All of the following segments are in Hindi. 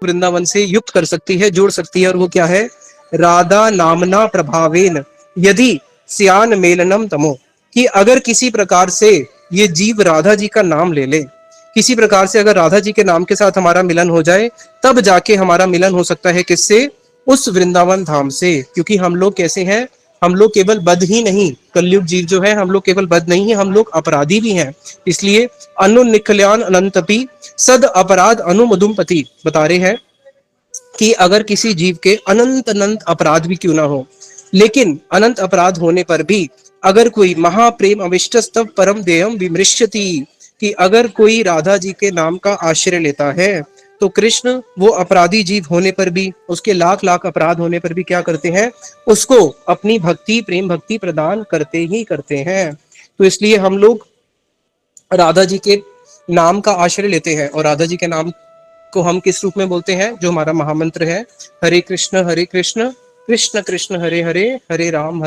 वृंदावन से युक्त कर सकती है, जोड़ सकती है, और वो क्या है? राधा नामना प्रभावेन यदि स्यान मेलनम तमो, कि अगर किसी प्रकार से ये जीव राधा जी का नाम ले ले, किसी प्रकार से अगर राधा जी के नाम के साथ हमारा मिलन हो जाए, तब जाके हमारा मिलन हो सकता है किससे? उस वृंदावन धाम से। क्योंकि हम लोग कैसे हैं? हम लोग केवल बद्ध ही नहीं, कलयुग जीव जो है, हम लोग केवल बद्ध नहीं है, हम लोग अपराधी भी हैं। इसलिए अनु निखल्यान अनंतपि सद अपराध अनुमदुमपति बता रहे हैं कि अगर किसी जीव के अनंत अनंत अपराध भी क्यों ना हो, लेकिन अनंत अपराध होने पर भी अगर कोई महाप्रेम अविष्टस्तव परम देयम विमृश्यति, कि अगर कोई राधा जी के नाम का आश्रय लेता है तो कृष्ण वो अपराधी जीव होने पर भी, उसके लाख लाख अपराध होने पर भी क्या करते हैं? उसको अपनी भक्ति, प्रेम भक्ति प्रदान करते ही करते हैं। तो इसलिए हम लोग राधा जी के नाम का आश्रय लेते हैं, और राधा जी के नाम को हम किस रूप में बोलते हैं? जो हमारा महामंत्र है, हरे कृष्ण कृष्ण कृष्ण हरे हरे, हरे राम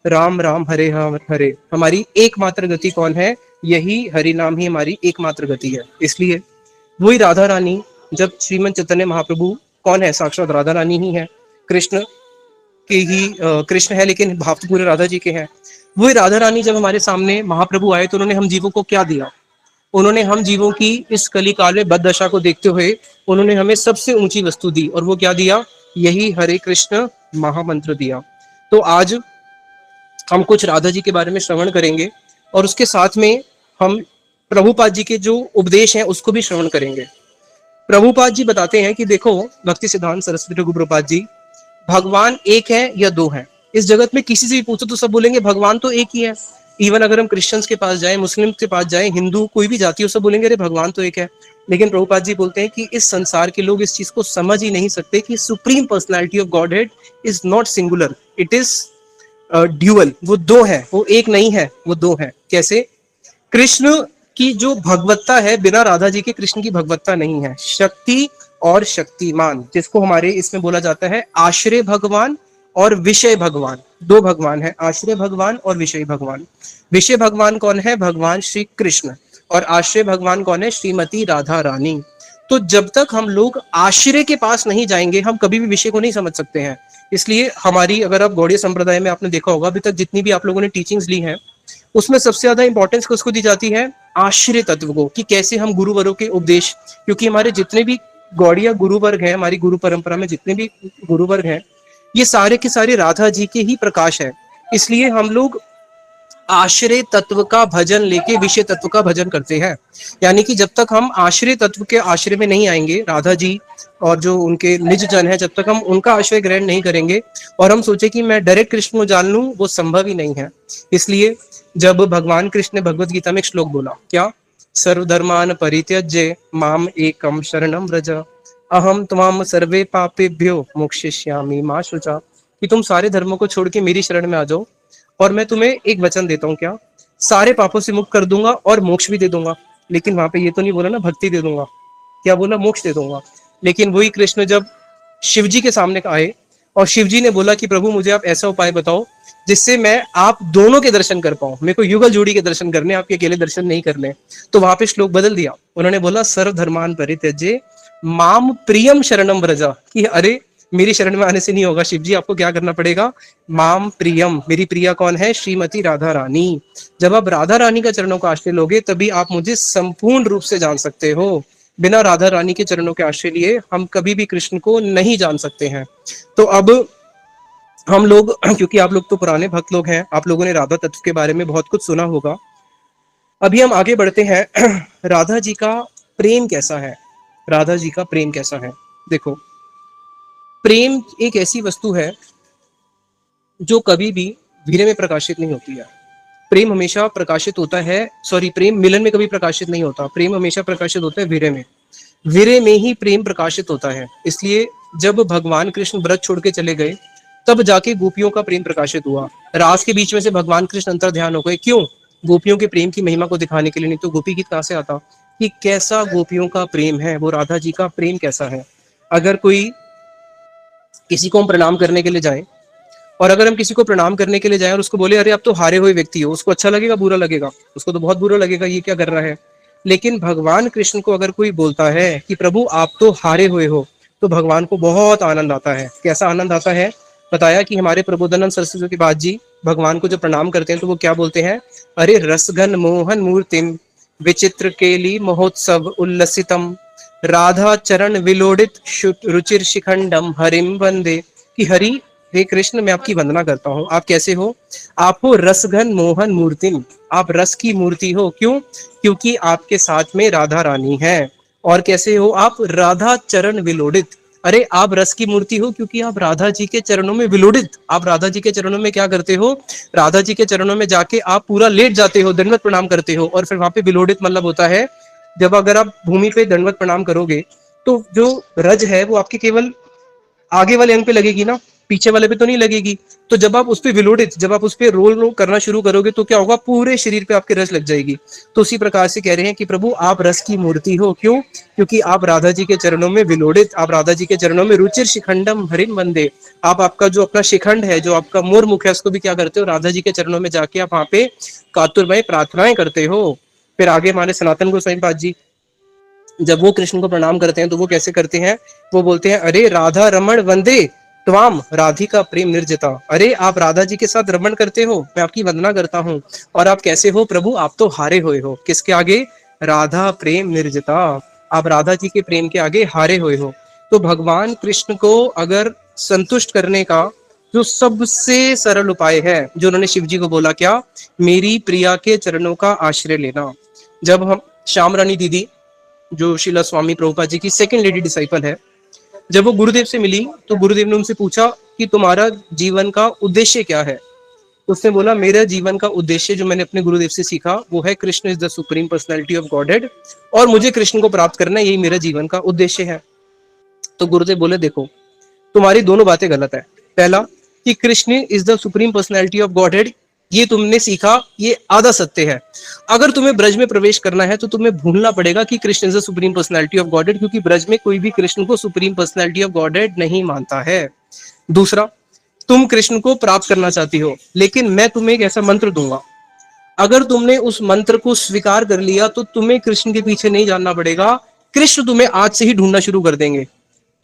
राम राम हरे हरे। हमारी एकमात्र गति कौन है? यही हरि नाम ही हमारी एकमात्र गति है। इसलिए वही राधा रानी, जब श्रीमद चैतन्य महाप्रभु कौन है? साक्षात राधा रानी ही है, कृष्ण के ही कृष्ण है, लेकिन भाव तो पूरे राधा जी के हैं। वही राधा रानी जब हमारे सामने महाप्रभु आए तो उन्होंने हम जीवों को क्या दिया? उन्होंने हम जीवों की इस कली काल में बद दशा को देखते हुए उन्होंने हमें सबसे ऊंची वस्तु दी, और वो क्या दिया? यही हरे कृष्ण महामंत्र दिया। तो आज हम कुछ राधा जी के बारे में श्रवण करेंगे, और उसके साथ में हम प्रभुपाद जी के जो उपदेश हैं उसको भी श्रवण करेंगे। प्रभुपाद जी बताते हैं कि देखो, भक्ति सिद्धांत सरस्वती रघुप्रपाद जी, भगवान एक है या दो है? इस जगत में किसी से भी पूछो तो सब बोलेंगे भगवान तो एक ही है। इवन अगर हम क्रिश्चियंस के पास जाए, मुस्लिम के पास जाए, हिंदू, कोई भी जाति हो, सब बोलेंगे अरे भगवान तो एक है। लेकिन प्रभुपाद जी बोलते हैं कि इस संसार के लोग इस चीज को समझ ही नहीं सकते कि supreme personality of God head is not singular, it is dual. वो दो है, वो एक नहीं है, वो दो है। कैसे? कृष्ण की जो भगवत्ता है, बिना राधा जी के कृष्ण की भगवत्ता नहीं है। शक्ति और शक्तिमान, जिसको हमारे इसमें बोला जाता है आश्रय भगवान और विषय भगवान। दो भगवान है, आश्रय भगवान और विषय भगवान। विषय भगवान कौन है? भगवान श्री कृष्ण। और आश्रय भगवान कौन है? श्रीमती राधा रानी। तो जब तक हम लोग आश्रय के पास नहीं जाएंगे, हम कभी भी विषय को नहीं समझ सकते हैं। इसलिए हमारी, अगर आप गौड़ीय संप्रदाय में आपने देखा होगा, अभी तक जितनी भी आप लोगों ने टीचिंग्स ली हैं, उसमें सबसे ज्यादा इंपॉर्टेंस किसको दी जाती है? आश्रय तत्व को, कि कैसे हम गुरुवरों के उपदेश, क्योंकि हमारे जितने भी गौड़िया गुरु वर्ग हैं, हमारी गुरु परंपरा में जितने भी गुरु वर्ग हैं, ये सारे के सारे राधा जी के ही प्रकाश है। इसलिए हम लोग आश्रय तत्व का भजन लेके विषय तत्व का भजन करते हैं। यानी कि जब तक हम आश्रय तत्व के आश्रय में नहीं आएंगे, राधा जी और जो उनके निज जन है, जब तक हम उनका आश्रय ग्रहण नहीं करेंगे और हम सोचे कि मैं डायरेक्ट कृष्ण को जान लूं, वो संभव ही नहीं है। इसलिए जब भगवान कृष्ण ने भगवत गीता में एक श्लोक बोला, क्या? सर्वधर्मान परित्यज्य माम एकम शरणम व्रज अहम त्वाम सर्वे पापेभ्यो मोक्षयिष्यामि मा शुचा, कि तुम सारे धर्मों को छोड़ के मेरी शरण में आ जाओ, और मैं तुम्हें एक वचन देता हूँ, क्या? सारे पापों से मुक्त कर दूंगा और मोक्ष भी दे दूंगा। लेकिन वहां पे ये तो नहीं बोला ना भक्ति दे दूंगा, क्या बोला? मोक्ष दे दूंगा। लेकिन वही कृष्ण जब शिव जी के सामने आए और शिव जी ने बोला कि प्रभु मुझे आप ऐसा उपाय बताओ जिससे मैं आप दोनों के दर्शन कर पाऊं, मेरे को युगल जोड़ी के दर्शन करने, आपके अकेले दर्शन नहीं करने। तो वहां पे श्लोक बदल दिया, उन्होंने बोला सर्व धर्मान परित्यज्य माम प्रियम शरणम व्रजा, कि अरे मेरी शरण में आने से नहीं होगा शिव जी, आपको क्या करना पड़ेगा? माम प्रियम, मेरी प्रिया कौन है? श्रीमती राधा रानी। जब आप राधा रानी का चरणों का आश्रय लोगे तभी आप मुझे संपूर्ण रूप से जान सकते हो। बिना राधा रानी के चरणों के आश्रय लिए हम कभी भी कृष्ण को नहीं जान सकते हैं। तो अब हम लोग, क्योंकि आप लोग तो पुराने भक्त लोग हैं, आप लोगों ने राधा तत्व के बारे में बहुत कुछ सुना होगा। अभी हम आगे बढ़ते हैं। राधा जी का प्रेम कैसा है? राधा जी का प्रेम कैसा है? देखो, प्रेम एक ऐसी वस्तु है जो कभी भी धीरे में प्रकाशित नहीं होती है। प्रेम हमेशा प्रकाशित होता है, सॉरी, प्रेम मिलन में कभी प्रकाशित नहीं होता, प्रेम हमेशा प्रकाशित होता है वीरे में। वीरे में ही प्रेम प्रकाशित होता है। इसलिए जब भगवान कृष्ण व्रत छोड़ के चले गए तब जाके गोपियों का प्रेम प्रकाशित हुआ। रास के बीच में से भगवान कृष्ण अंतर ध्यान हो गए, क्यों? गोपियों के प्रेम की महिमा को दिखाने के लिए, नहीं तो गोपी गीत कहां से आता कि कैसा गोपियों का प्रेम है, वो राधा जी का प्रेम कैसा है। अगर कोई किसी को हम प्रणाम करने के लिए जाए, और अगर हम किसी को प्रणाम करने के लिए जाएं और उसको बोले अरे आप तो हारे हुए व्यक्ति हो, उसको अच्छा लगेगा बुरा लगेगा? उसको तो बहुत बुरा लगेगा, ये क्या कर रहा है। लेकिन भगवान कृष्ण को अगर कोई बोलता है कि प्रभु आप तो हारे हुए हो, तो भगवान को बहुत आनंद आता है। कैसा आनंद आता है? बताया कि हमारे प्रबोधानंद सरस्वती पाद जी भगवान को जब प्रणाम करते हैं तो वो क्या बोलते हैं? अरे रसघन मोहन मूर्तिम विचित्र केली महोत्सव उल्लसितम राधा चरण विलोडित रुचिर शिखंडम हरिम वंदे। कि हरि, हे कृष्ण, मैं आपकी वंदना करता हूँ। आप कैसे हो? आप हो रसघन मोहन मूर्तिम, आप रस की मूर्ति हो। क्यों? क्योंकि आपके साथ में राधा रानी है। और कैसे हो आप? राधा चरण विलोडित। अरे आप रस की मूर्ति हो क्योंकि आप राधा जी के चरणों में विलोडित, आप राधा जी के चरणों में क्या करते हो? राधा जी के चरणों में जाके आप पूरा लेट जाते हो, दंडवत प्रणाम करते हो। और फिर वहां पे विलोडित मतलब होता है, जब अगर आप भूमि पे दंडवत प्रणाम करोगे तो जो रज है वो आपके केवल आगे वाले अंग पे लगेगी ना, पीछे वाले पे तो नहीं लगेगी। तो जब आप उस पे विलोडित, जब आप उस पे रोल करना शुरू करोगे तो क्या होगा? पूरे शरीर पे आपके रस लग जाएगी। तो उसी प्रकार से कह रहे हैं कि प्रभु आप रस की मूर्ति हो। क्यों? क्योंकि आप राधा जी के चरणों में विलोडित, आप राधा जी के चरणों में रुचिर शिखंडम हरिम वंदे। आप आपका जो अपना शिखंड है, जो आपका मोर मुख है, उसको भी क्या करते हो? राधा जी के चरणों में जाके आप वहां पे कातुरमय प्रार्थनाएं करते हो। फिर आगे हमारे सनातन गोस्वामी पाद जी जब वो कृष्ण को प्रणाम करते हैं तो वो कैसे करते हैं? वो बोलते हैं अरे राधा रमण वंदे त्वाम राधिका प्रेम निर्जिता। अरे आप राधा जी के साथ रमण करते हो, मैं आपकी वंदना करता हूँ। और आप कैसे हो प्रभु? आप तो हारे हुए हो। किसके आगे? राधा प्रेम निर्जिता, आप राधा जी के प्रेम के आगे हारे हुए हो। तो भगवान कृष्ण को अगर संतुष्ट करने का जो सबसे सरल उपाय है, जो उन्होंने शिव जी को बोला, क्या? मेरी प्रिया के चरणों का आश्रय लेना। जब हम श्याम रानी दीदी, जो शिला स्वामी प्रभुपाद जी की सेकंड लेडी डिसाइपल है, जब वो गुरुदेव से मिली तो गुरुदेव ने उनसे पूछा कि तुम्हारा जीवन का उद्देश्य क्या है? उसने बोला मेरा जीवन का उद्देश्य जो मैंने अपने गुरुदेव से सीखा वो है Krishna is the supreme personality of godhead, और मुझे कृष्ण को प्राप्त करना है, यही मेरा जीवन का उद्देश्य है। तो गुरुदेव बोले देखो, तुम्हारी दोनों बातें गलत है। पहला, कि Krishna is the supreme personality of godhead, ये तुमने सीखा, ये आधा सत्य है। अगर तुम्हें ब्रज में प्रवेश करना है तो तुम्हें भूलना पड़ेगा कि Krishna is the supreme personality of godhead, क्योंकि ब्रज में कोई भी कृष्ण को सुप्रीम पर्सनैलिटी ऑफ गॉडहेड नहीं मानता है। दूसरा, तुम कृष्ण को प्राप्त करना चाहती हो, लेकिन मैं तुम्हें एक ऐसा मंत्र दूंगा, अगर तुमने उस मंत्र को स्वीकार कर लिया तो तुम्हें कृष्ण के पीछे नहीं जानना पड़ेगा, कृष्ण तुम्हें आज से ही ढूंढना शुरू कर देंगे।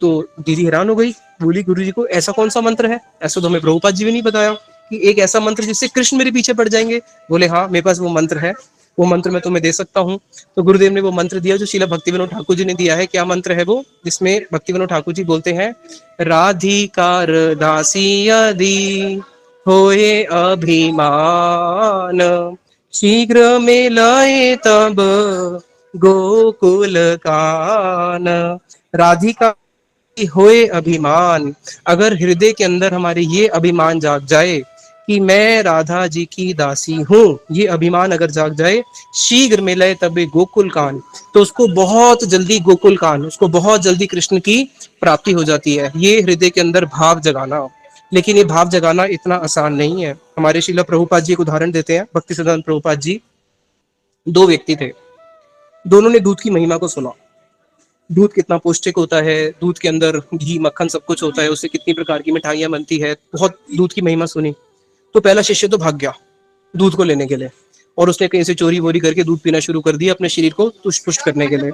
तो दीदी हैरान हो गई, बोली गुरु जी को ऐसा कौन सा मंत्र है? ऐसा तो हमें प्रभुपाद जी ने नहीं बताया कि एक ऐसा मंत्र जिससे कृष्ण मेरे पीछे पड़ जाएंगे। बोले हाँ, मेरे पास वो मंत्र है, वो मंत्र मैं तुम्हें दे सकता हूँ। तो गुरुदेव ने वो मंत्र दिया जो शीला भक्ति विनोद ठाकुर जी ने दिया है। क्या मंत्र है वो? जिसमें भक्ति विनोद ठाकुर जी बोलते हैं, राधिकार दासी यदि होए अभिमान शीघ्र में लाए तब गोकुल कान। राधिका होए अभिमान, अगर हृदय के अंदर हमारे ये अभिमान जाग जाए कि मैं राधा जी की दासी हूँ, ये अभिमान अगर जाग जाए, शीघ्र मिले तबे गोकुल कान, तो उसको बहुत जल्दी गोकुल कान, उसको बहुत जल्दी कृष्ण की प्राप्ति हो जाती है। ये हृदय के अंदर भाव जगाना। लेकिन ये भाव जगाना इतना आसान नहीं है। हमारे शिला प्रभुपाद जी एक उदाहरण देते हैं, भक्ति सिद्धांत प्रभुपाद जी। दो व्यक्ति थे, दोनों ने दूध की महिमा को सुना, दूध कितना पौष्टिक होता है, दूध के अंदर घी मक्खन सब कुछ होता है, उससे कितनी प्रकार की मिठाइयां बनती है, बहुत दूध की महिमा सुनी। तो पहला शिष्य तो भाग गया दूध को लेने के लिए, और उसने कहीं से चोरी वोरी करके दूध पीना शुरू कर दिया अपने शरीर को तुष्ट पुष्ट करने के लिए।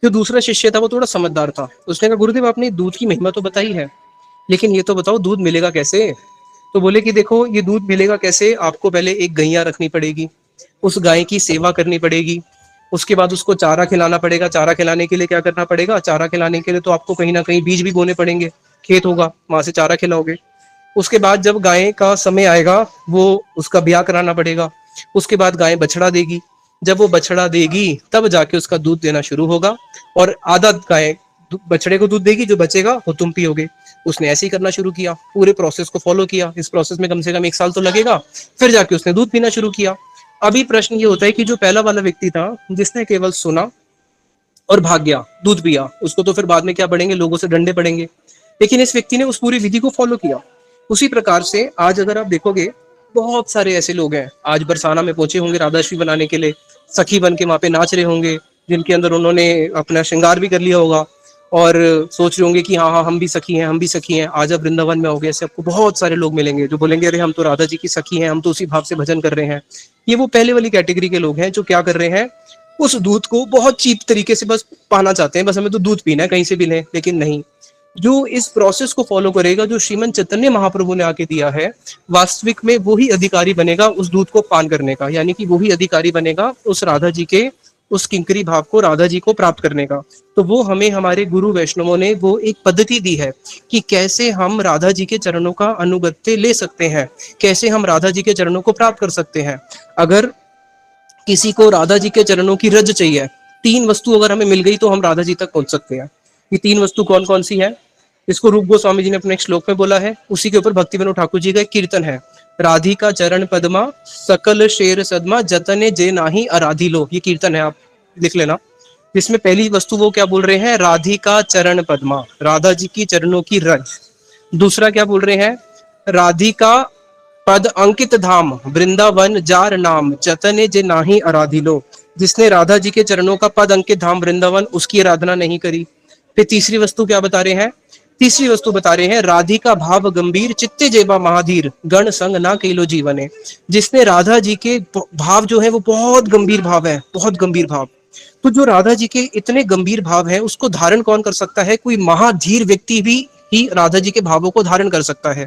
जो दूसरा शिष्य था वो थोड़ा समझदार था, उसने कहा गुरुदेव आपने दूध की महिमा तो बताई है, लेकिन ये तो बताओ दूध मिलेगा कैसे? तो बोले कि देखो ये दूध मिलेगा कैसे, आपको पहले एक गैया रखनी पड़ेगी, उस गाय की सेवा करनी पड़ेगी, उसके बाद उसको चारा खिलाना पड़ेगा। चारा खिलाने के लिए क्या करना पड़ेगा? चारा खिलाने के लिए तो आपको कहीं ना कहीं बीज भी बोने पड़ेंगे, खेत होगा वहां से चारा खिलाओगे। उसके बाद जब गाय का समय आएगा वो उसका ब्याह कराना पड़ेगा, उसके बाद गाय बछड़ा देगी, जब वो बछड़ा देगी तब जाके उसका दूध देना शुरू होगा, और आधा गाय बछड़े को दूध देगी, जो बचेगा वो तुम पियोगे। उसने ऐसे ही करना शुरू किया, पूरे प्रोसेस को फॉलो किया। इस प्रोसेस में कम से कम 1 साल तो लगेगा, फिर जाके उसने दूध पीना शुरू किया। अभी प्रश्न ये होता है कि जो पहला वाला व्यक्ति था जिसने केवल सुना और भाग गया, दूध पिया, उसको तो फिर बाद में क्या पड़ेंगे? लोगों से डंडे पड़ेंगे। लेकिन इस व्यक्ति ने उस पूरी विधि को फॉलो किया। उसी प्रकार से आज अगर आप देखोगे, बहुत सारे ऐसे लोग हैं, आज बरसाना में पहुंचे होंगे राधाश्री बनाने के लिए, सखी बन के वहां पे नाच रहे होंगे, जिनके अंदर उन्होंने अपना श्रृंगार भी कर लिया होगा, और सोच रहे होंगे कि हाँ हाँ हम भी सखी हैं, हम भी सखी हैं। आज आप वृंदावन में होगे, ऐसे आपको बहुत सारे लोग मिलेंगे जो बोलेंगे अरे हम तो राधा जी की सखी हैं, हम तो उसी भाव से भजन कर रहे हैं। ये वो पहले वाली कैटेगरी के लोग हैं जो क्या कर रहे हैं? उस दूध को बहुत चीप तरीके से बस पाना चाहते हैं, बस हमें तो दूध पीना है, कहीं से भी लें। लेकिन नहीं, जो इस प्रोसेस को फॉलो करेगा, जो श्रीमन चैतन्य महाप्रभु ने आके दिया है, वास्तविक में वो ही अधिकारी बनेगा उस दूध को पान करने का, यानी कि वो ही अधिकारी बनेगा उस राधा जी के, उस किंकरी भाव को राधा जी को प्राप्त करने का। तो वो हमें हमारे गुरु वैष्णवों ने वो एक पद्धति दी है कि कैसे हम राधा जी के चरणों का अनुगत्य ले सकते हैं, कैसे हम राधा जी के चरणों को प्राप्त कर सकते हैं। अगर किसी को राधा जी के चरणों की रज चाहिए, तीन वस्तु अगर हमें मिल गई तो हम राधा जी तक पहुंच सकते हैं। ये तीन वस्तु कौन कौन सी है, इसको रूप गोस्वामी जी ने अपने एक श्लोक में बोला है, उसी के ऊपर भक्ति विनोद ठाकुर जी का एक कीर्तन है, राधिका चरण पद्मा सकल शेर सदमा जतने जे नाही आराधी लो, ये कीर्तन है, आप लिख लेना। जिसमें पहली वस्तु वो क्या बोल रहे हैं, राधिका चरण पद्मा, राधा जी की चरणों की रज। दूसरा क्या बोल रहे हैं, राधिका पद अंकित धाम वृंदावन जार नाम जतने जे नाही आराधी लो, जिसने राधा जी के चरणों का पद अंकित धाम वृंदावन, उसकी आराधना नहीं करी। फिर तीसरी वस्तु क्या बता रहे हैं, तीसरी वस्तु बता रहे हैं, राधिका भाव गंभीर चित्ते जेबा महाधीर गण संग ना केलो जीवने, जिसने राधा जी के भाव जो है वो बहुत गंभीर भाव है, बहुत गंभीर भाव। तो जो राधा जी के इतने गंभीर भाव है, उसको धारण कौन कर सकता है, कोई महाधीर व्यक्ति भी ही राधा जी के भावों को धारण कर सकता है।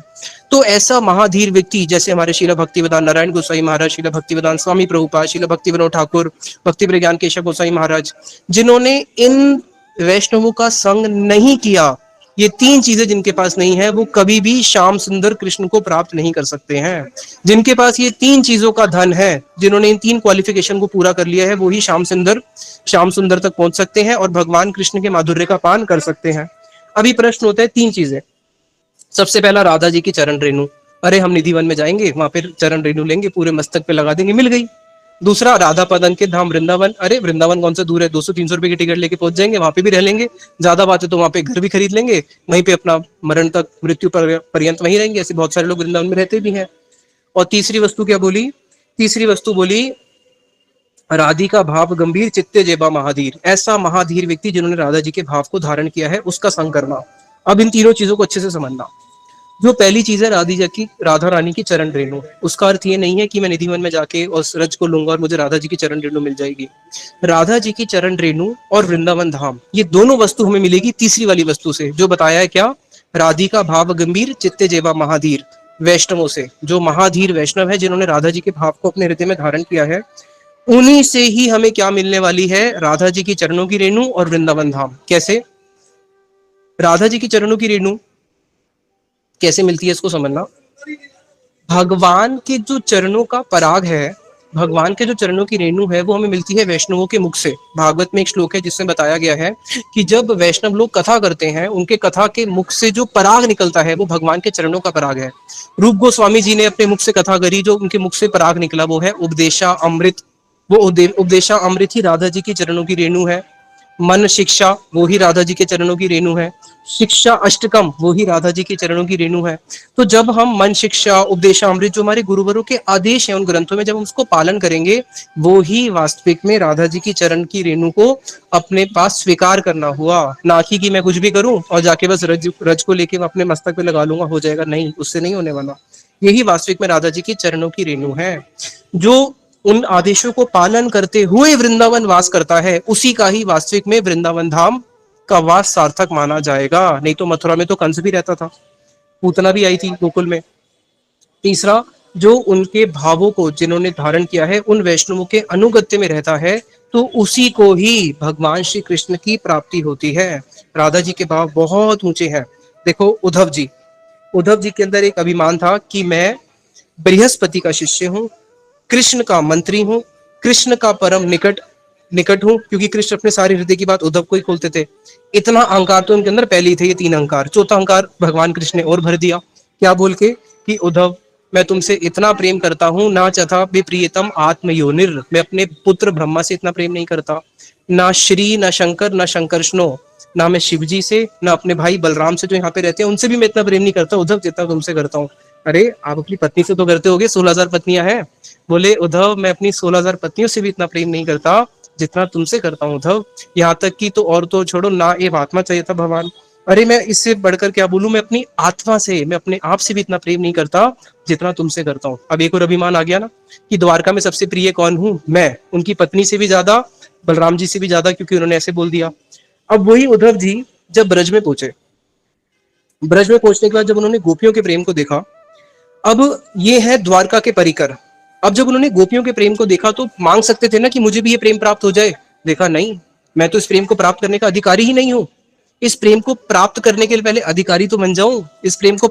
तो ऐसा महाधीर व्यक्ति जैसे हमारे शीला भक्तिवेदांत नारायण गोसाई महाराज, शीला भक्तिवेदांत स्वामी प्रभुपाद, शीला भक्ति विनोद ठाकुर, भक्ति प्रज्ञान केशव गोसाई महाराज, जिन्होंने इन वैष्णवों का संग नहीं किया, ये तीन चीजें जिनके पास नहीं है, वो कभी भी श्याम सुंदर कृष्ण को प्राप्त नहीं कर सकते हैं। जिनके पास ये तीन चीजों का धन है, जिन्होंने इन तीन क्वालिफिकेशन को पूरा कर लिया है, वो ही श्याम सुंदर तक पहुंच सकते हैं और भगवान कृष्ण के माधुर्य का पान कर सकते हैं। अभी प्रश्न होता है तीन चीजें। सबसे पहला राधा जी की चरण रेणु, अरे हम निधिवन में जाएंगे, वहां पे चरण रेणु लेंगे, पूरे मस्तक पे लगा देंगे, मिल गई। दूसरा राधा पदन के धाम वृंदावन, अरे वृंदावन कौन सा दूर है, 200-300 रुपए की टिकट लेके पहुंच जाएंगे, वहां पे भी रह लेंगे, ज्यादा बात है तो वहां पे घर भी खरीद लेंगे, वहीं पे अपना मरण तक, मृत्यु पर्यंत वहीं रहेंगे। ऐसे बहुत सारे लोग वृंदावन में रहते भी हैं। और तीसरी वस्तु क्या बोली, तीसरी वस्तु बोली राधिका भाव गंभीर चित्ते जेबा महाधीर, ऐसा महाधीर व्यक्ति जिन्होंने राधा जी के भाव को धारण किया है, उसका संग करना। अब इन तीनों चीजों को अच्छे से समझना। जो पहली चीज है राधा रानी की चरण रेणु, उसका अर्थ ये नहीं है कि मैं निधिवन में जाके उस रज को लूंगा और मुझे राधा जी की चरण रेणु मिल जाएगी। राधा जी की चरण रेणु और वृंदावन धाम, ये दोनों वस्तु हमें मिलेगी तीसरी वाली वस्तु से, जो बताया है क्या, राधिका भाव गंभीर चित्ते जेबा महाधीर, वैष्णवों से। जो महाधीर वैष्णव है, जिन्होंने राधा जी के भाव को अपने हृदय में धारण किया है, उन्हीं से ही हमें क्या मिलने वाली है, राधा जी की चरणों की रेणु और वृंदावन धाम। कैसे राधा जी की चरणों की रेणु कैसे मिलती है, इसको समझना। भगवान के जो चरणों का पराग है, भगवान के जो चरणों की रेणु है, वो हमें मिलती है वैष्णवों के मुख से। भागवत में एक श्लोक है जिसमें बताया गया है कि जब वैष्णव लोग कथा करते हैं, उनके कथा के मुख से जो पराग निकलता है, वो भगवान के चरणों का पराग है। रूप गोस्वामी जी ने अपने मुख से कथा करी, जो उनके मुख से पराग निकला वो है उपदेशा अमृत। वो उपदेशा अमृत ही राधा जी की चरणों की रेणु है। मन शिक्षा, वो ही राधा जी के चरणों की रेणु है। शिक्षा अष्टकम, वो ही राधा जी के चरणों की रेणु है। तो जब हम मन शिक्षा उपदेशामृत, जो हमारे गुरुवरों के आदेश हैं उन ग्रंथों में, जब हम उसको पालन करेंगे, वो ही वास्तविक में राधा जी की चरण की रेणु को अपने पास स्वीकार करना हुआ। ना कि मैं कुछ भी करूं और जाके बस रज को लेके अपने मस्तक पे लगा लूंगा, हो जाएगा, नहीं, उससे नहीं होने वाला। यही वास्तविक में राधा जी की चरणों की रेणु है। जो उन आदेशों को पालन करते हुए वृंदावन वास करता है, उसी का ही वास्तविक में वृंदावन धाम का वास सार्थक माना जाएगा। नहीं तो मथुरा में तो कंस भी रहता था, पूतना भी आई थी गोकुल में। तीसरा, जो उनके भावों को जिन्होंने धारण किया है, उन वैष्णवों के अनुगत्य में रहता है, तो उसी को ही भगवान श्री कृष्ण की प्राप्ति होती है। राधा जी के भाव बहुत ऊंचे हैं। देखो उद्धव जी, उद्धव जी के अंदर एक अभिमान था कि मैं बृहस्पति का शिष्य हूँ, कृष्ण का मंत्री हूँ, कृष्ण का परम निकट निकट हूँ, क्योंकि कृष्ण अपने सारे हृदय की बात उद्धव को ही खोलते थे। इतना अहंकार तो उनके अंदर पहले ही थे, ये तीन अहंकार। चौथा अहंकार भगवान कृष्ण ने और भर दिया, क्या बोल के कि उद्धव, मैं तुमसे इतना प्रेम करता हूँ, ना चथा प्रियतम आत्मयोनिर, मैं अपने पुत्र ब्रह्मा से इतना प्रेम नहीं करता, ना श्री ना शंकर ना शंकरष्णो, ना मैं शिव जी से, ना अपने भाई बलराम से जो यहाँ पे रहते हैं उनसे भी मैं इतना प्रेम नहीं करता उद्धव, जितना तुमसे करता हूँ। अरे आप अपनी पत्नी से तो करते होगे, 16,000 पत्नियां हैं। बोले उद्धव, मैं अपनी 16,000 पत्नियों से भी इतना प्रेम नहीं करता जितना तुमसे करता हूँ उद्धव। यहाँ तक कि तो और तो छोड़ो ना, एक आत्मा चाहिए था भगवान। अरे मैं इससे बढ़कर क्या बोलूं, मैं अपनी आत्मा से, मैं अपने आप से भी इतना प्रेम नहीं करता जितना तुमसे करता हूँ। अब एक और अभिमान आ गया ना कि द्वारका में सबसे प्रिय कौन हूं मैं, उनकी पत्नी से भी ज्यादा बलराम जी से भी ज्यादा, क्योंकि उन्होंने ऐसे बोल दिया। अब वही उद्धव जी जब ब्रज में पहुंचे, ब्रज में पहुंचने के बाद जब उन्होंने गोपियों के प्रेम को देखा, अब ये है द्वारका के परिकर। अब जब उन्होंने गोपियों के प्रेम को देखा तो मांग सकते थे ना कि मुझे भी ये प्रेम प्राप्त हो जाए। देखा नहीं, मैं तो इस प्रेम को प्राप्त करने का अधिकारी ही नहीं हूं। इस प्रेम को प्राप्त करने के लिए पहले अधिकारी तो बन जाऊं, इस प्रेम को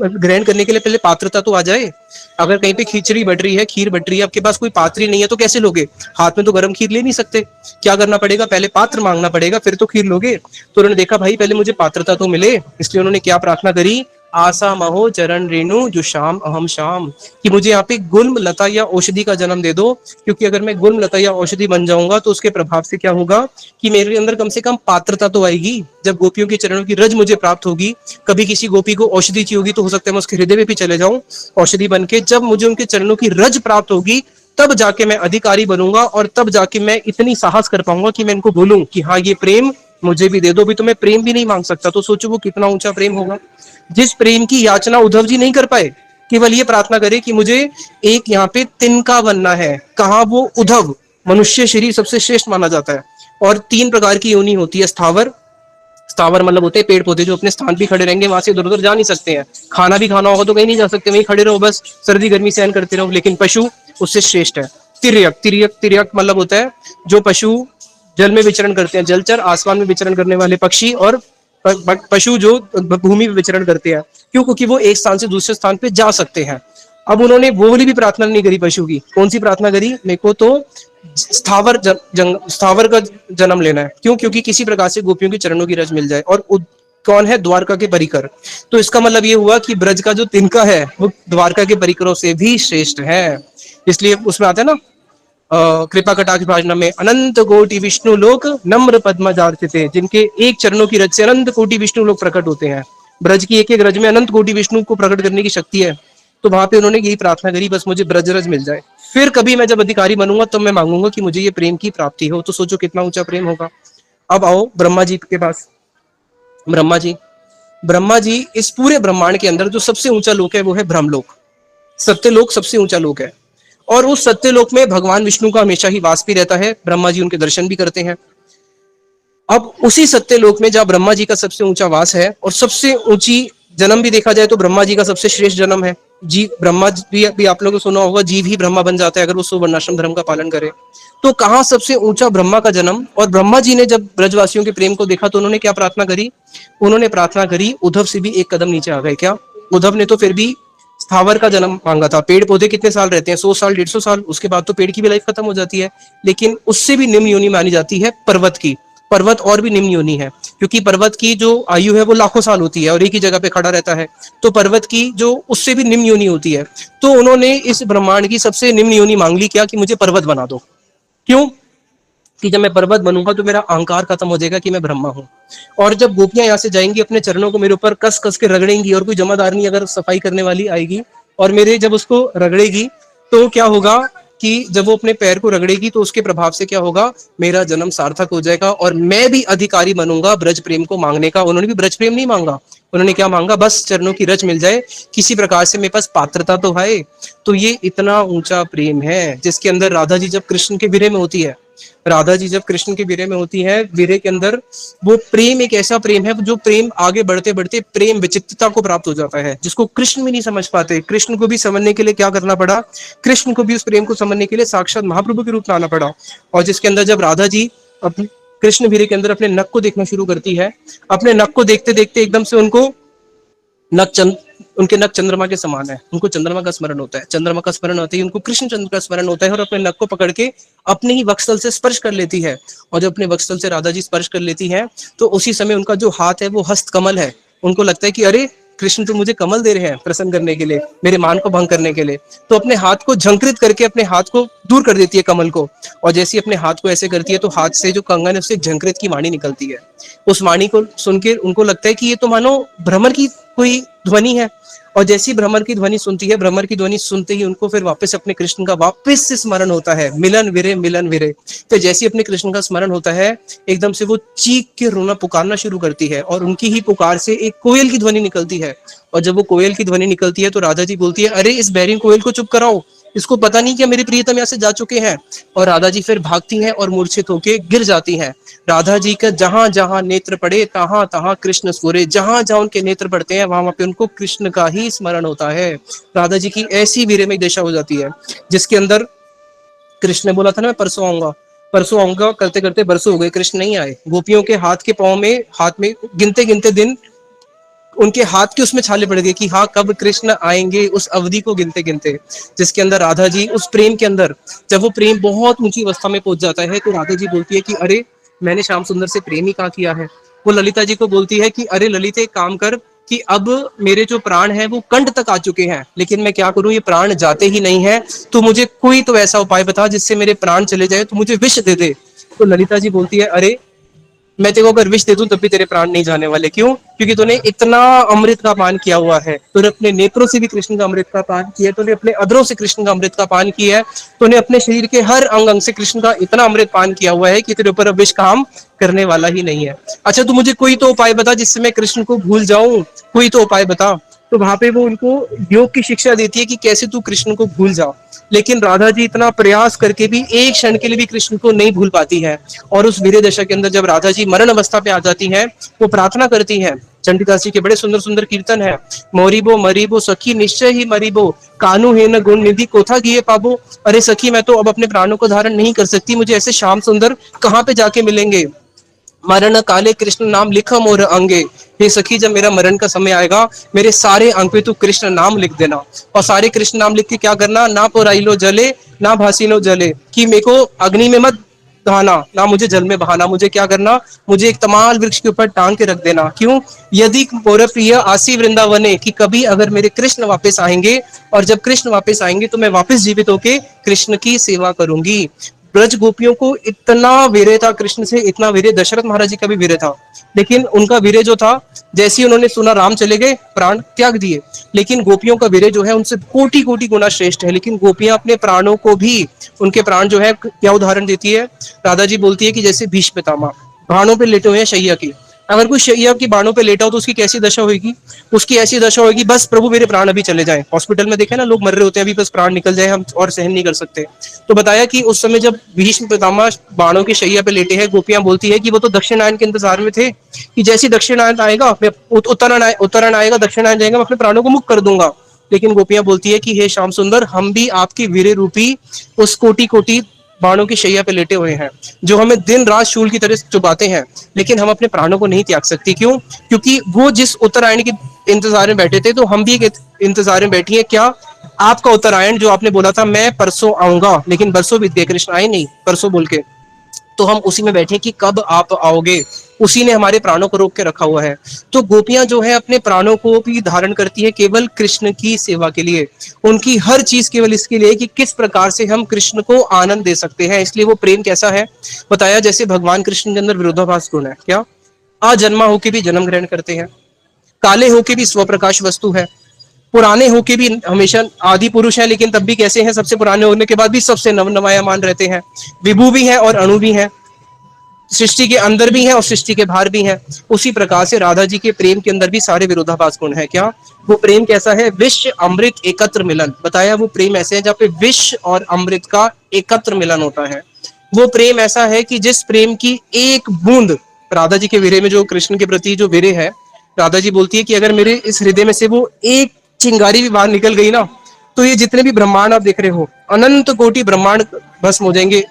ग्रहण करने के लिए पहले पात्रता तो आ जाए। अगर कहीं पे खिचड़ी बट रही है, खीर बट रही है, आपके पास कोई पात्र ही नहीं है तो कैसे लोगे? हाथ में तो गर्म खीर ले नहीं सकते। क्या करना पड़ेगा? पहले पात्र मांगना पड़ेगा, फिर तो खीर लोगे। तो उन्होंने देखा भाई पहले मुझे पात्रता तो मिले, इसलिए उन्होंने क्या प्रार्थना करी? आसा महो चरण रेणु जो शाम अहम शाम, कि मुझे यहाँ पे गुल्म लता या औषधि का जन्म दे दो, क्योंकि अगर मैं गुल्म लता या औषधि बन जाऊंगा तो उसके प्रभाव से क्या होगा कि मेरे अंदर कम से कम पात्रता तो आएगी। जब गोपियों के चरणों की रज मुझे प्राप्त होगी, कभी किसी गोपी को औषधि चाहिए होगी तो हो सकता है मैं उसके हृदय में भी चले जाऊं औषधि बन के। जब मुझे उनके चरणों की रज प्राप्त होगी तब जाके मैं अधिकारी बनूंगा, और तब जाके मैं इतनी साहस कर पाऊंगा कि मैं इनको बोलूं कि हाँ ये प्रेम मुझे भी दे दो। भी तो मैं प्रेम भी नहीं मांग सकता, तो सोचो वो कितना ऊंचा प्रेम होगा, जिस प्रेम की याचना उद्धव जी नहीं कर पाए। केवल ये प्रार्थना करे कि मुझे एक यहाँ पे तिनका बनना है। कहा वो उद्धव, मनुष्य शरीर सबसे श्रेष्ठ माना जाता है, और 3 प्रकार की योनि होती है। स्थावर, स्थावर मतलब होते हैं पेड़ पौधे जो अपने स्थान भी खड़े रहेंगे, वहां से इधर उधर जा नहीं सकते हैं। खाना भी खाना होगा तो कहीं नहीं जा सकते, वहीं खड़े रहो बस, सर्दी गर्मी सहन करते रहो। लेकिन पशु उससे श्रेष्ठ है। तिर्यक, तिर्यक तिर्यक मतलब होता है जो पशु जल में विचरण करते हैं, जलचर, आसमान में विचरण करने वाले पक्षी, और पशु जो भूमि में विचरण करते हैं। क्यों? क्योंकि वो एक स्थान से दूसरे स्थान पे जा सकते हैं। अब उन्होंने वो वाली भी प्रार्थना नहीं करी पशु की। कौन सी प्रार्थना करी? मेरे को तो स्थावर का जन्म लेना है। क्यों? क्योंकि किसी प्रकार से गोपियों के चरणों की रज मिल जाए। और कौन है? द्वारका के परिकर। तो इसका मतलब ये हुआ कि ब्रज का जो तिनका है वो द्वारका के परिकरों से भी श्रेष्ठ है। इसलिए उसमें आता है ना, कृपा कटाक्ष भाषण में, अनंत कोटि विष्णु लोक नम्र पद्मजार्चिते, जिनके एक चरणों की रज से अनंत कोटि विष्णु लोग प्रकट होते हैं। ब्रज की एक एक रज में अनंत कोटि विष्णु को प्रकट करने की शक्ति है। तो वहां पे उन्होंने यही प्रार्थना करी, बस मुझे ब्रज रज मिल जाए, फिर कभी मैं जब अधिकारी बनूंगा तो मैं मांगूंगा कि मुझे ये प्रेम की प्राप्ति हो। तो सोचो कितना ऊंचा प्रेम होगा। अब आओ ब्रह्मा जी के पास। ब्रह्मा जी, ब्रह्मा जी इस पूरे ब्रह्मांड के अंदर जो सबसे ऊंचा लोक है वो है ब्रह्मलोक। सत्यलोक सबसे ऊंचा लोक है, और उस सत्यलोक में भगवान विष्णु का हमेशा ही वास भी रहता है। ब्रह्मा जी उनके दर्शन भी करते हैं। अब उसी सत्यलोक में जहां ब्रह्मा जी का सबसे ऊंचा वास है, और सबसे ऊंची जन्म भी देखा जाए तो ब्रह्मा जी का सबसे श्रेष्ठ जन्म है। जी ब्रह्मा भी आप लोगों को सुना होगा, जीव ही ब्रह्मा बन जाता है अगर वो सुवर्णाश्रम धर्म का पालन करे। तो कहाँ सबसे ऊंचा ब्रह्मा का जन्म। और ब्रह्मा जी ने जब ब्रजवासियों के प्रेम को देखा तो उन्होंने क्या प्रार्थना करी? उन्होंने प्रार्थना करी, उद्धव से भी एक कदम नीचे आ गए। क्या? उद्धव ने तो फिर भी स्थावर का जन्म मांगा था। पेड़ पौधे कितने साल रहते हैं? 100 साल, 150 साल, उसके बाद तो पेड़ की भी लाइफ खत्म हो जाती है। लेकिन उससे भी निम्न योनि मानी जाती है पर्वत की। पर्वत और भी निम्न योनि है, क्योंकि पर्वत की जो आयु है वो लाखों साल होती है और एक ही जगह पे खड़ा रहता है। तो पर्वत की जो उससे भी निम्न योनि होती है। तो उन्होंने इस ब्रह्मांड की सबसे निम्न योनि मांग ली, क्या? कि मुझे पर्वत बना दो। क्यों? कि जब मैं पर्वत बनूंगा तो मेरा अहंकार खत्म हो जाएगा कि मैं ब्रह्मा हूँ। और जब गोपियां यहाँ से जाएंगी अपने चरणों को मेरे ऊपर कस कस के रगड़ेंगी, और कोई जमादारनी अगर सफाई करने वाली आएगी और मेरे जब उसको रगड़ेगी, तो क्या होगा कि जब वो अपने पैर को रगड़ेगी तो उसके प्रभाव से क्या होगा? मेरा जन्म सार्थक हो जाएगा और मैं भी अधिकारी बनूंगा ब्रज प्रेम को मांगने का। उन्होंने भी ब्रज प्रेम नहीं मांगा, उन्होंने क्या मांगा? बस चरणों की रज मिल जाए, किसी प्रकार से मेरे पास पात्रता तो है। तो ये इतना ऊंचा प्रेम है जिसके अंदर राधा जी जब कृष्ण के विरह में होती है, राधा जी जब कृष्ण के विरह में होती है, विरह के अंदर वो प्रेम एक ऐसा प्रेम है जो प्रेम आगे बढ़ते बढ़ते प्रेम विचित्रता को प्राप्त हो जाता है, जिसको कृष्ण भी नहीं समझ पाते। कृष्ण को भी समझने के लिए क्या करना पड़ा? कृष्ण को भी उस प्रेम को समझने के लिए साक्षात महाप्रभु के रूप में आना पड़ा। और जिसके अंदर जब राधा जी अपने कृष्ण विरह के अंदर अपने नख को देखना शुरू करती है, अपने नख को देखते देखते एकदम से उनको उनके नख चंद्रमा के समान है। उनको चंद्रमा का स्मरण होता है, चंद्रमा का स्मरण होते ही उनको कृष्ण चंद्र का स्मरण होता है, और अपने नख को पकड़ के अपने ही वक्षस्थल से स्पर्श कर लेती है। और जब अपने वक्षस्थल से राधा जी स्पर्श कर लेती है तो उसी समय उनका जो हाथ है वो हस्त कमल है। उनको लगता है कि अरे कृष्ण तो मुझे कमल दे रहे हैं प्रसन्न करने के लिए, मेरे मान को भंग करने के लिए। तो अपने हाथ को झंकृत करके अपने हाथ को दूर कर देती है कमल को, और जैसे अपने हाथ को ऐसे करती है तो हाथ से जो कंगन है उससे झंकृत की वाणी निकलती है। उस वाणी को सुनकर उनको लगता है कि ये तो मानो भ्रमर की कोई ध्वनि है। और जैसी भ्रमर की ध्वनि सुनती है, भ्रमर की ध्वनि सुनते ही उनको फिर वापस अपने कृष्ण का वापस से स्मरण होता है, मिलन विरे मिलन विरे। तो जैसे अपने कृष्ण का स्मरण होता है, एकदम से वो चीख के रोना पुकारना शुरू करती है, और उनकी ही पुकार से एक कोयल की ध्वनि निकलती है। और जब वो कोयल की ध्वनि निकलती है तो राधा जी बोलती है, अरे इस बहरीन कोयल को चुप कराओ, इसको पता नहीं कि मेरे प्रियतम यहाँ से जा चुके हैं। और राधा जी फिर भागती हैं और मूर्छित होके गिर जाती हैं। राधा जी का जहां जहां नेत्र पड़े तहां तहां कृष्ण स्फुरे, जहां जहां उनके नेत्र पड़ते हैं वहां वहां पे उनको कृष्ण का ही स्मरण होता है। राधा जी की ऐसी वीरमयी दशा हो जाती है जिसके अंदर कृष्ण ने बोला था ना मैं परसों आऊंगा, करते करते बरसों हो गए, कृष्ण नहीं आए। गोपियों के हाथ में गिनते गिनते दिन उनके हाथ के उसमें छाले पड़ गए कि हाँ कब कृष्ण आएंगे, उस अवधि को गिनते गिनते, जिसके अंदर राधा जी उस प्रेम के अंदर, जब वो प्रेम बहुत ऊंची अवस्था में पहुंच जाता है तो राधा जी बोलती है कि अरे मैंने श्याम सुंदर से प्रेम ही कहाँ किया है। वो ललिता जी को बोलती है कि अरे ललिता एक काम कर कि अब मेरे जो प्राण है वो कंठ तक आ चुके हैं, लेकिन मैं क्या करूं, ये प्राण जाते ही नहीं है, तो मुझे कोई तो ऐसा उपाय बता जिससे मेरे प्राण चले जाए, तो मुझे विष दे दे। तो ललिता जी बोलती है, अरे मैं तेरे को अगर विष दे दूं तब भी तेरे प्राण नहीं जाने वाले। क्यों? क्योंकि तूने इतना अमृत का पान किया हुआ है, तूने अपने नेत्रों से भी कृष्ण का अमृत का पान किया है, तूने अपने अधरों से कृष्ण का अमृत का पान किया है, तूने अपने शरीर के हर अंग अंग से कृष्ण का इतना अमृत पान किया हुआ है कि तेरे ऊपर अब विष काम करने वाला ही नहीं है। अच्छा तू मुझे कोई तो उपाय बता जिससे मैं कृष्ण को भूल जाऊं, कोई तो उपाय बता। तो वहां पे वो उनको योग की शिक्षा देती है कि कैसे तू कृष्ण को भूल जा। लेकिन राधा जी इतना प्रयास करके भी एक क्षण के लिए भी कृष्ण को नहीं भूल पाती है। और उस वीर दशा के अंदर जब राधा जी मरण अवस्था पे आ जाती हैं, वो प्रार्थना करती हैं। चंडीदास जी के बड़े सुंदर सुंदर कीर्तन है, मोरीबो मरीबो सखी निश्चय ही मरीबो, कानू है न गुण निधि कोथा गिए पाबो। अरे सखी मैं तो अब अपने प्राणों को धारण नहीं कर सकती, मुझे ऐसे श्याम सुंदर कहाँ पे जाके मिलेंगे। मरण काले कृष्ण नाम लिखा मोर अंगे, हे सखी जब मेरा मरण का समय आएगा मेरे सारे अंग पे तू कृष्ण नाम लिख देना। और सारे कृष्ण नाम लिख के क्या करना, ना पोराइलो जले ना भासीनो जले, कि मेरे को अग्नि में मत बहाना ना मुझे जल में बहाना, मुझे क्या करना, मुझे एक तमाल वृक्ष के ऊपर टांग के रख देना। क्यों? यदि मोर प्रिय आसी वृंदावने, कि कभी अगर मेरे कृष्ण वापस आएंगे, और जब कृष्ण वापस आएंगे तो मैं वापस जीवित होके कृष्ण की सेवा करूंगी। ब्रज गोपियों को इतना वीर्य था कृष्ण से, इतना वीर्य दशरथ महाराज जी का भी वीर्य था, लेकिन उनका वीर्य जो था, जैसे ही उन्होंने सुना राम चले गए प्राण त्याग दिए। लेकिन गोपियों का वीर्य जो है उनसे कोटि कोटि गुना श्रेष्ठ है। लेकिन गोपियां अपने प्राणों को भी, उनके प्राण जो है क्या उदाहरण देती है राधा जी, बोलती है कि जैसे भीष्म पितामह बाणों पे लेटे हुए हैं शैया की, अगर कोई शैया की बाणों पे लेटा हो तो उसकी कैसी दशा होगी, उसकी ऐसी दशा होगी बस प्रभु मेरे प्राण अभी चले जाएं। हॉस्पिटल में देखे ना लोग मर रहे होते हैं, अभी बस प्राण निकल जाए हम और सहन नहीं कर सकते। तो बताया कि उस समय जब भीष्म पितामह बाणों की शैया पे लेटे हैं, गोपियां बोलती है कि वो तो दक्षिणायन के इंतजार में थे कि जैसी दक्षिणायन आएगा, उत्तरायण आएगा, दक्षिणायन जाएगा, मैं अपने प्राणों को मुक्त कर दूंगा। लेकिन गोपियां बोलती है कि हे श्याम सुंदर, हम भी आपकी वीर रूपी उस कोटि कोटि बाणों की शैया पे लेटे हुए हैं जो हमें दिन रात शूल की तरह चुभाते हैं, लेकिन हम अपने प्राणों को नहीं त्याग सकती। क्यों? क्योंकि वो जिस उत्तरायण के इंतजार में बैठे थे तो हम भी एक इंतजार में बैठी है। क्या? आपका उत्तरायण जो आपने बोला था मैं परसों आऊंगा, लेकिन बरसों बीत गए, कृष्ण आए नहीं परसों बोल के, तो हम उसी में बैठे कि कब आप आओगे, उसी ने हमारे प्राणों को रोक के रखा हुआ है। तो गोपियां जो है अपने प्राणों को भी धारण करती है केवल कृष्ण की सेवा के लिए, उनकी हर चीज केवल इसके लिए कि किस प्रकार से हम कृष्ण को आनंद दे सकते हैं। इसलिए वो प्रेम कैसा है बताया, जैसे भगवान कृष्ण के अंदर विरोधाभास गुण है। क्या? अजन्मा होके भी जन्म ग्रहण करते हैं, काले होके भी स्वप्रकाश वस्तु है, पुराने होके भी हमेशा आदि पुरुष है, लेकिन तब भी कैसे हैं, सबसे पुराने होने के बाद भी सबसे नवनमायमान रहते हैं, विभू भी है और अणु भी है, सृष्टि के अंदर भी है और सृष्टि के बाहर भी है। उसी प्रकार से राधा जी के प्रेम के अंदर भी सारे विरोधाभास गुण है। क्या? वो प्रेम कैसा है, विष अमृत एकत्र मिलन। बताया वो प्रेम ऐसे है जहाँ पे विष और अमृत का एकत्र मिलन होता है। वो प्रेम ऐसा है कि जिस प्रेम की एक बूंद, राधा जी के वीरे में जो कृष्ण के प्रति जो वीरे है, राधा जी बोलती है कि अगर मेरे इस हृदय में से वो एक चिंगारी भी बाहर निकल गई ना, तो ये जितने भी ब्रह्मांड आप देख रहे हो, अनंत कोटि ब्रह्मांड भस्म हो जाएंगे,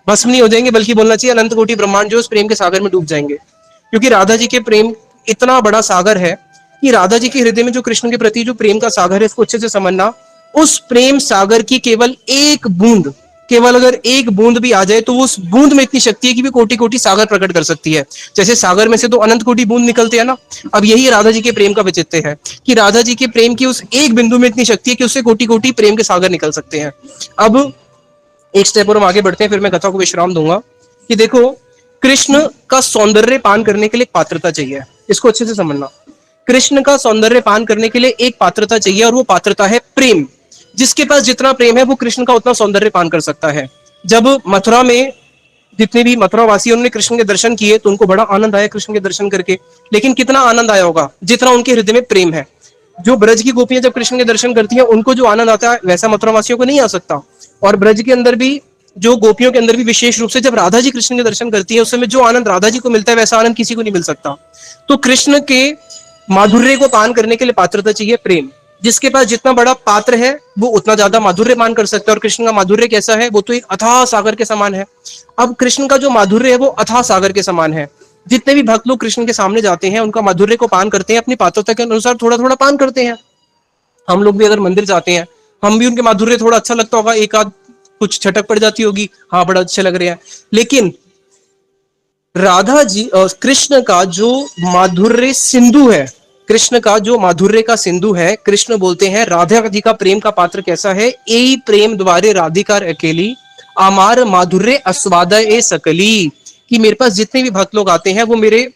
भस्म नहीं हो जाएंगे बल्कि बोलना चाहिए अनंत कोटि ब्रह्मांड जो उस प्रेम के सागर में डूब जाएंगे। क्योंकि राधा जी के प्रेम इतना बड़ा सागर है कि राधा जी के हृदय में जो कृष्ण के प्रति जो प्रेम का सागर है, इसको अच्छे से समझना। उस प्रेम सागर की केवल एक बूंद, केवल अगर एक बूंद भी आ जाए तो उस बूंद में इतनी शक्ति है कि भी कोटि कोटि सागर प्रकट कर सकती है। जैसे सागर में से तो अनंत कोटि बूंद निकलते हैं ना, अब यही राधा जी के प्रेम का विचित्र है कि राधा जी के प्रेम की उस एक बिंदु में इतनी शक्ति है कि उससे कोटि कोटि प्रेम के सागर निकल सकते हैं। अब एक स्टेप और हम आगे बढ़ते हैं, फिर मैं कथा को विश्राम दूंगा। कि देखो, कृष्ण का सौंदर्य पान करने के लिए एक पात्रता चाहिए, इसको अच्छे से समझना। कृष्ण का सौंदर्य पान करने के लिए एक पात्रता चाहिए, और वो पात्रता है प्रेम। जिसके पास जितना प्रेम है वो कृष्ण का उतना सौंदर्य पान कर सकता है। जब मथुरा में जितने भी मथुरा वासी उन्होंने कृष्ण के दर्शन किए तो उनको बड़ा आनंद आया कृष्ण के दर्शन करके, लेकिन कितना आनंद आया होगा, जितना उनके हृदय में प्रेम है। जो ब्रज की गोपियां जब कृष्ण के दर्शन करती हैं उनको जो आनंद आता है वैसा मथुरा वासियों को नहीं आ सकता। और ब्रज के अंदर भी जो गोपियों के अंदर भी विशेष रूप से जब राधा जी कृष्ण के दर्शन करती है उस समय जो आनंद राधा जी को मिलता है वैसा आनंद किसी को नहीं मिल सकता। तो कृष्ण के माधुर्य को पान करने के लिए पात्रता चाहिए प्रेम। जिसके पास जितना बड़ा पात्र है वो उतना ज्यादा माधुर्य पान कर सकता है। और कृष्ण का माधुर्य कैसा है, वो तो एक अथाह सागर के समान है। अब कृष्ण का जो माधुर्य है वो अथाह सागर के समान है। जितने भी भक्त लोग कृष्ण के सामने जाते हैं उनका माधुर्य को पान करते हैं, अपनी पात्रता के अनुसार थोड़ा थोड़ा पान करते हैं। हम लोग भी अगर मंदिर जाते हैं, हम भी उनके माधुर्य थोड़ा अच्छा लगता होगा, एक आध कुछ छटक पड़ जाती होगी, हाँ बड़ा अच्छे लग रहे हैं। लेकिन राधा जी कृष्ण का जो माधुर्य सिंधु है, कृष्ण का जो माधुर्य का सिंधु है, कृष्ण बोलते हैं राधा जी का प्रेम का पात्र कैसा है, यही प्रेम द्वारे राधिकार अकेली अमार माधुर्य अस्वादय सकली। कि मेरे पास जितने भी भक्त लोग आते हैं वो मेरे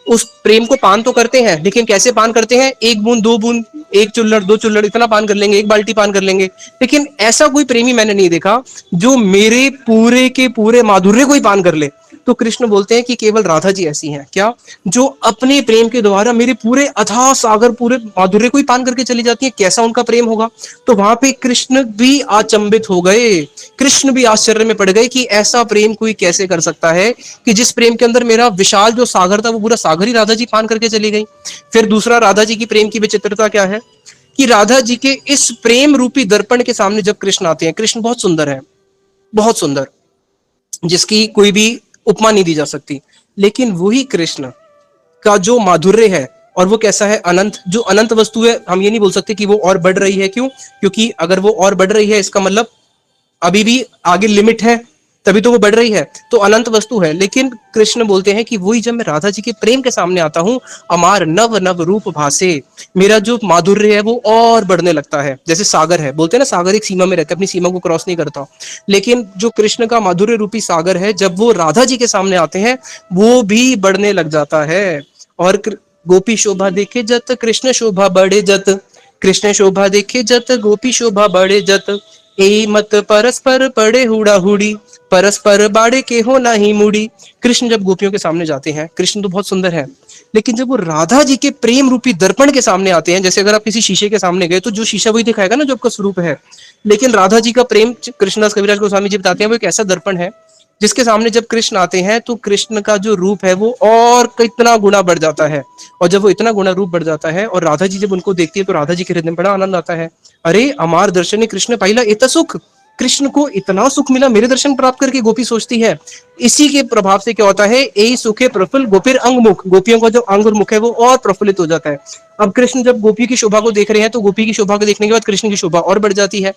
उस प्रेम को पान तो करते हैं, लेकिन कैसे पान करते हैं, एक बूंद दो बूंद, एक चुल्लड़ दो चुल्लड़ इतना पान कर लेंगे, एक बाल्टी पान कर लेंगे। लेकिन ऐसा कोई प्रेमी मैंने नहीं देखा जो मेरे पूरे के पूरे माधुर्य को ही पान कर ले। तो कृष्ण बोलते हैं कि केवल राधा जी ऐसी हैं क्या, जो अपने प्रेम के द्वारा मेरे पूरे अथाह सागर पूरे माधुर्य को ही पान करके चली जाती है। कैसा उनका प्रेम होगा। तो वहां पे कृष्ण भी अचंभित हो गए, कृष्ण भी आश्चर्य में पड़ गए कि ऐसा प्रेम कोई कैसे कर सकता है कि जिस प्रेम के अंदर मेरा विशाल जो सागर था वो पूरा सागर ही राधा जी पान करके चली गई। फिर दूसरा राधा जी की प्रेम की विचित्रता क्या है कि राधा जी के इस प्रेम रूपी दर्पण के सामने जब कृष्ण आते हैं, कृष्ण बहुत सुंदर है, बहुत सुंदर, जिसकी कोई भी उपमा नहीं दी जा सकती। लेकिन वही कृष्ण का जो माधुर्य है और वो कैसा है, अनंत, जो अनंत वस्तु है हम ये नहीं बोल सकते कि वो और बढ़ रही है। क्यों? क्योंकि अगर वो और बढ़ रही है इसका मतलब अभी भी आगे लिमिट है, तभी तो वो बढ़ रही है, तो अनंत वस्तु है। लेकिन कृष्ण बोलते हैं कि वही जब मैं राधा जी के प्रेम के सामने आता हूं, अमार नव नव रूप भासे, मेरा जो माधुर्य है वो और बढ़ने लगता है। जैसे सागर है, बोलते हैं ना सागर एक सीमा में रहता है, अपनी सीमा को क्रॉस नहीं करता। लेकिन जो कृष्ण का माधुर्य रूपी सागर है, जब वो राधा जी के सामने आते हैं वो भी बढ़ने लग जाता है। और गोपी शोभा देखे जत कृष्ण शोभा बढ़े जत, कृष्ण शोभा देखे जत गोपी शोभा बढ़े जत, ए मत परस्पर पड़े हुड़ा हुड़ी, परस्पर बाड़े के हो नहीं मुड़ी। कृष्ण जब गोपियों के सामने जाते हैं, कृष्ण तो बहुत सुंदर है, लेकिन जब वो राधा जी के प्रेम रूपी दर्पण के सामने आते हैं, जैसे अगर आप किसी शीशे के सामने गए तो जो शीशा वही दिखाएगा ना जो आपका स्वरूप है। लेकिन राधा जी का प्रेम, कृष्णदास कविराज गोस्वामी जी बताते हैं, वो एक ऐसा दर्पण है जिसके सामने जब कृष्ण आते हैं तो कृष्ण का जो रूप है वो और कितना गुना बढ़ जाता है। और जब वो इतना गुना रूप बढ़ जाता है और राधा जी जब उनको देखती है तो राधा जी के हृदय में बड़ा आनंद आता है। अरे अमार दर्शनी कृष्ण पाइला इत सुख, कृष्ण को इतना सुख मिला मेरे दर्शन प्राप्त करके, गोपी सोचती है। इसी के प्रभाव से क्या होता है, यही सुखे प्रफुल्ल गोपीर अंग मुख, गोपियों का जो अंग और मुख है वो और प्रफुल्लित हो जाता है। अब कृष्ण जब गोपी की शोभा को देख रहे हैं तो गोपी की शोभा को देखने के बाद कृष्ण की शोभा और बढ़ जाती है।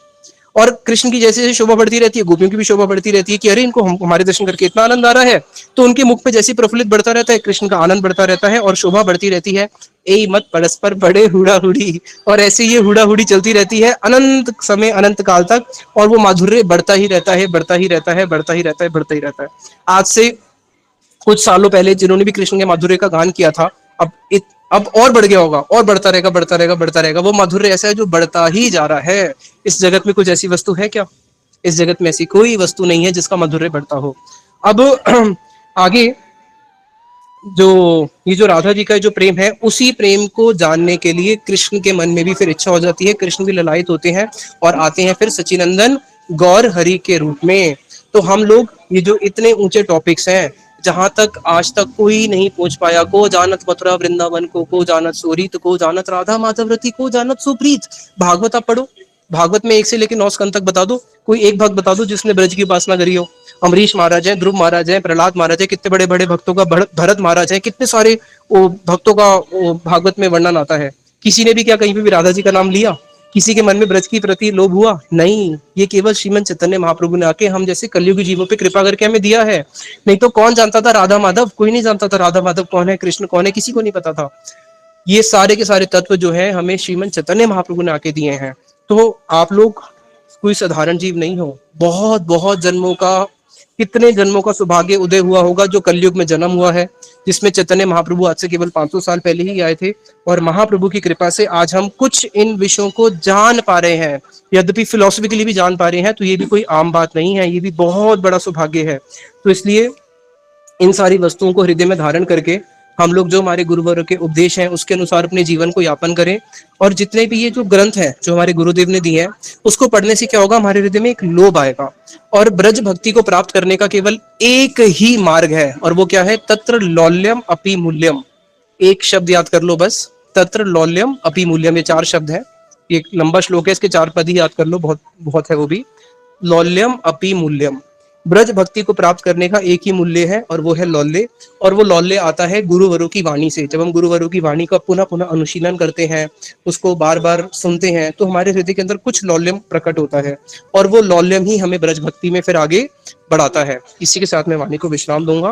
और कृष्ण की जैसे जैसे शोभा बढ़ती रहती है गोपियों की भी शोभा बढ़ती रहती है कि अरे इनको हमारे दर्शन करके इतना आनंद आ रहा है। तो उनके मुख पे जैसे प्रफुल्लित बढ़ता रहता है, कृष्ण का आनंद बढ़ता रहता है और शोभा बढ़ती रहती है। ए मत परस्पर बड़े हुड़ा हुड़ी, और ऐसे ये हुड़ा हुड़ी चलती रहती है अनंत समय, अनंत काल तक। और वो माधुर्य बढ़ता ही रहता है, बढ़ता ही रहता है, बढ़ता ही रहता है, बढ़ता ही रहता है। आज से कुछ सालों पहले जिन्होंने भी कृष्ण के माधुर्य का गान किया था, अब अब और बढ़ गया होगा, और बढ़ता रहेगा, बढ़ता रहेगा, बढ़ता रहेगा। वो माधुर्य ऐसा है जो बढ़ता ही जा रहा है। इस जगत में कुछ ऐसी वस्तु है क्या? इस जगत में ऐसी कोई वस्तु नहीं है जिसका माधुर्य बढ़ता हो। अब आगे जो ये जो राधा जी का जो प्रेम है, उसी प्रेम को जानने के लिए कृष्ण के मन में भी फिर इच्छा हो जाती है। कृष्ण भी ललायत होते हैं और आते हैं फिर सचिनंदन गौर हरि के रूप में। तो हम लोग ये जो इतने ऊंचे टॉपिक्स हैं, जहां तक आज तक कोई नहीं पहुंच पाया, को जानत मथुरा वृंदावन को जानत सोरीत, को जानत राधा माधवरती, को जानत सुप्रीत। भागवत आप पढ़ो, भागवत में 1 से लेकर 9 स्कंद तक बता दो, कोई एक भक्त बता दो जिसने ब्रज की उपासना करी हो। अमरीश महाराज है, ध्रुव महाराज है, प्रहलाद महाराज है, कितने बड़े बड़े भक्तों का, भरत महाराज है, कितने सारे भक्तों का भागवत में वर्णन आता है। किसी ने भी क्या कहीं पे भी राधा जी का नाम लिया? किसी के मन में ब्रज की प्रति लोभ हुआ? नहीं। ये केवल श्रीमंत चैतन्य महाप्रभु ने आके हम जैसे कलयुगी जीवों पे कृपा करके हमें दिया है। नहीं तो कौन जानता था राधा माधव? कोई नहीं जानता था राधा माधव कौन है, कृष्ण कौन है, किसी को नहीं पता था। ये सारे के सारे तत्व जो है हमें श्रीमंत चैतन्य महाप्रभु ने आके दिए हैं। तो आप लोग कोई साधारण जीव नहीं हो, बहुत बहुत जन्मों का, कितने जन्मों का सौभाग्य उदय हुआ होगा जो कलयुग में जन्म हुआ है, जिसमें चैतन्य महाप्रभु आज से केवल 500 साल पहले ही आए थे। और महाप्रभु की कृपा से आज हम कुछ इन विषयों को जान पा रहे हैं, यद्यपि फिलोसफिकली भी जान पा रहे हैं। तो ये भी कोई आम बात नहीं है, ये भी बहुत बड़ा सौभाग्य है। तो इसलिए इन सारी वस्तुओं को हृदय में धारण करके हम लोग जो हमारे गुरुवरों के उपदेश हैं उसके अनुसार अपने जीवन को यापन करें, और जितने भी ये जो ग्रंथ हैं जो हमारे गुरुदेव ने दिए हैं उसको पढ़ने से क्या होगा, हमारे हृदय में एक लोभ आएगा। और ब्रज भक्ति को प्राप्त करने का केवल एक ही मार्ग है, और वो क्या है, तत्र लौल्यम अपि मूल्यम। एक शब्द याद कर लो बस, तत्र लौल्यम अपि मूल्यम, ये 4 शब्द है। एक लंबा श्लोक है, इसके 4 पद ही याद कर लो, बहुत बहुत है वो भी। लौल्यम अपि मूल्यम, ब्रज भक्ति को प्राप्त करने का एक ही मूल्य है और वो है लौल्य। और वो लौल्य आता है गुरुवरों की वाणी से। जब हम गुरुवरों की वाणी का पुनः पुनः अनुशीलन करते हैं, उसको बार बार सुनते हैं, तो हमारे हृदय के अंदर कुछ लौल्यम प्रकट होता है, और वो लौल्यम ही हमें ब्रज भक्ति में फिर आगे बढ़ाता है। इसी के साथ मैं वाणी को विश्राम दूंगा।